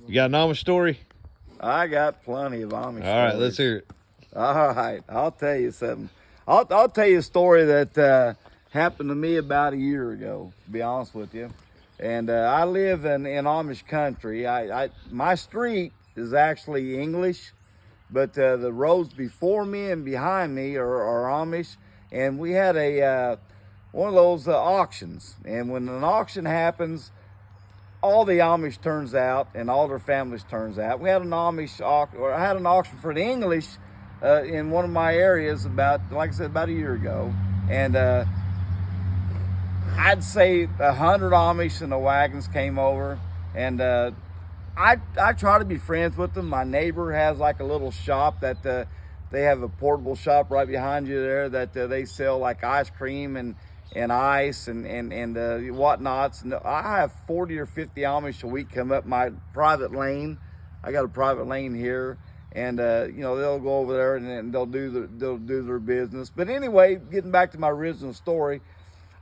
You got an Amish story? I got plenty of Amish stories. All right, let's hear it. All right, I'll tell you something. I'll tell you a story that happened to me about a year ago, to be honest with you. And I live in Amish country. My street is actually English, but the roads before me and behind me are Amish. And we had one of those auctions. And when an auction happens, all the Amish turns out and all their families turns out. We had an Amish I had an auction for the English in one of my areas like I said, about a year ago. And I'd say 100 Amish in the wagons came over, and I try to be friends with them. My neighbor has like a little shop that they have a portable shop right behind you there that they sell like ice cream and ice and whatnots. And I have 40 or 50 Amish a week come up my private lane. I got a private lane here, and they'll go over there and they'll do their business. But anyway, getting back to my original story,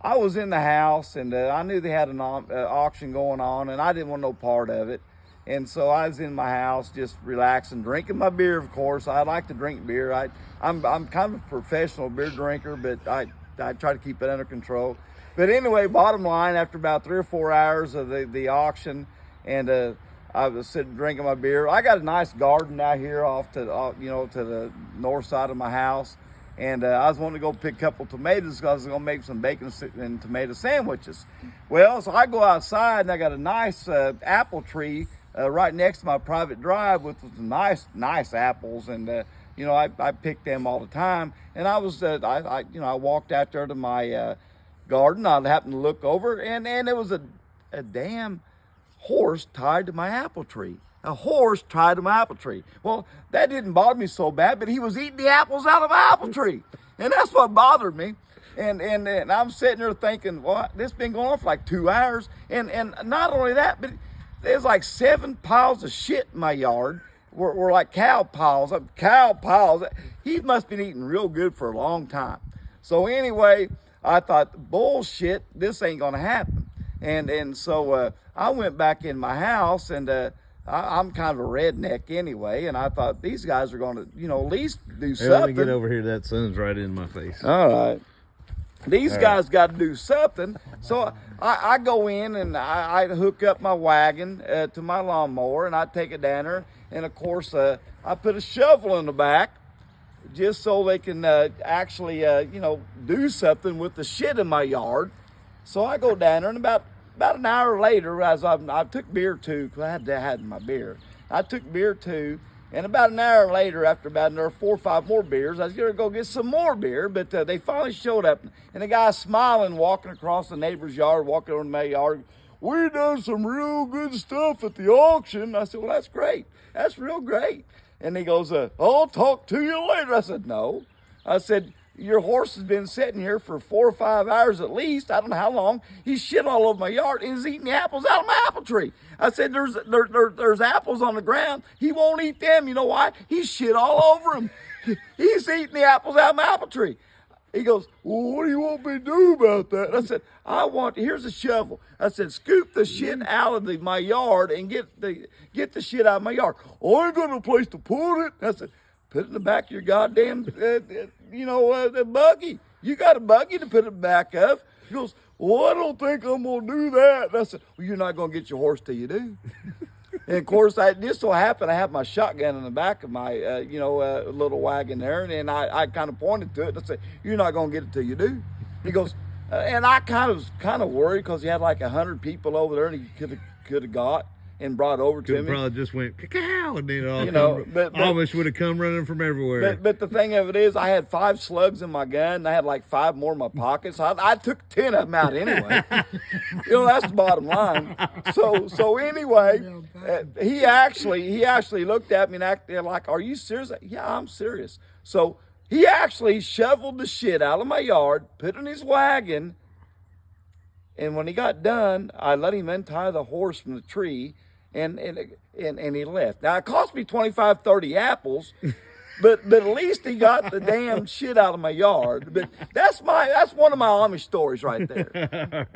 I was in the house and I knew they had an auction going on, and I didn't want no part of it. And so I was in my house just relaxing, drinking my beer, of course. I like to drink beer. I'm kind of a professional beer drinker, but I try to keep it under control. But anyway, bottom line, after about 3 or 4 hours of the auction, and I was sitting drinking my beer. I got a nice garden out here off to the north side of my house, and I was wanting to go pick a couple tomatoes because I was going to make some bacon and tomato sandwiches. Well, so I go outside and I got a nice apple tree right next to my private drive with some nice apples, and I pick them all the time. And I was I walked out there to my garden. I happened to look over, and there was a damn horse tied to my apple tree. A horse tied to my apple tree. Well, that didn't bother me so bad, but he was eating the apples out of my apple tree, and that's what bothered me. And I'm sitting there thinking, well, this has been going on for like 2 hours, and not only that, but there's like 7 piles of shit in my yard. We're like cow piles. He must have been eating real good for a long time. So anyway, I thought, bullshit, this ain't gonna happen. And so I went back in my house, and I'm kind of a redneck anyway, and I thought these guys are gonna, at least do something. Let me get over here. That sun's right in my face. All right. These guys got to do something. So I go in and I hook up my wagon to my lawnmower, and I take it down there. And of course, I put a shovel in the back just so they can actually, do something with the shit in my yard. So I go down there, and about an hour later, as I took beer too, because I had my beer. I took beer too. And about an hour later, after about another 4 or 5 more beers, I was going to go get some more beer, but they finally showed up. And the guy smiling, walking across the neighbor's yard, walking over to my yard. We done some real good stuff at the auction. I said, well, that's great. That's real great. And he goes, I'll talk to you later. I said, no. I said, your horse has been sitting here for 4 or 5 hours at least. I don't know how long. He's shit all over my yard, and he's eating the apples out of my apple tree. I said, there's apples on the ground. He won't eat them. You know why? He's shit all over them. He's eating the apples out of my apple tree. He goes, well, what do you want me to do about that? And I said, here's a shovel. I said, scoop the shit out of my yard and get the shit out of my yard. Oh, I ain't got no place to put it. I said, put it in the back of your goddamn, the buggy. You got a buggy to put it back of. He goes, well, I don't think I'm going to do that. And I said, well, you're not going to get your horse till you do. And of course, this so happened I have my shotgun in the back of my, little wagon there. And I kind of pointed to it and I said, you're not going to get it till you do. He goes, and I kind of worried because he had like 100 people over there and he could have got and brought over to me. Probably just went cacao, and then but Amish would have come running from everywhere. But the thing of it is, I had 5 slugs in my gun, and I had like 5 more in my pockets. So I took 10 of them out anyway. That's the bottom line. So anyway, he actually looked at me and acted like, "Are you serious?" Yeah, I'm serious. So he actually shoveled the shit out of my yard, put it in his wagon, and when he got done, I let him untie the horse from the tree. And he left. Now, it cost me 25, 30 apples, but at least he got the damn shit out of my yard. But that's one of my Amish stories right there.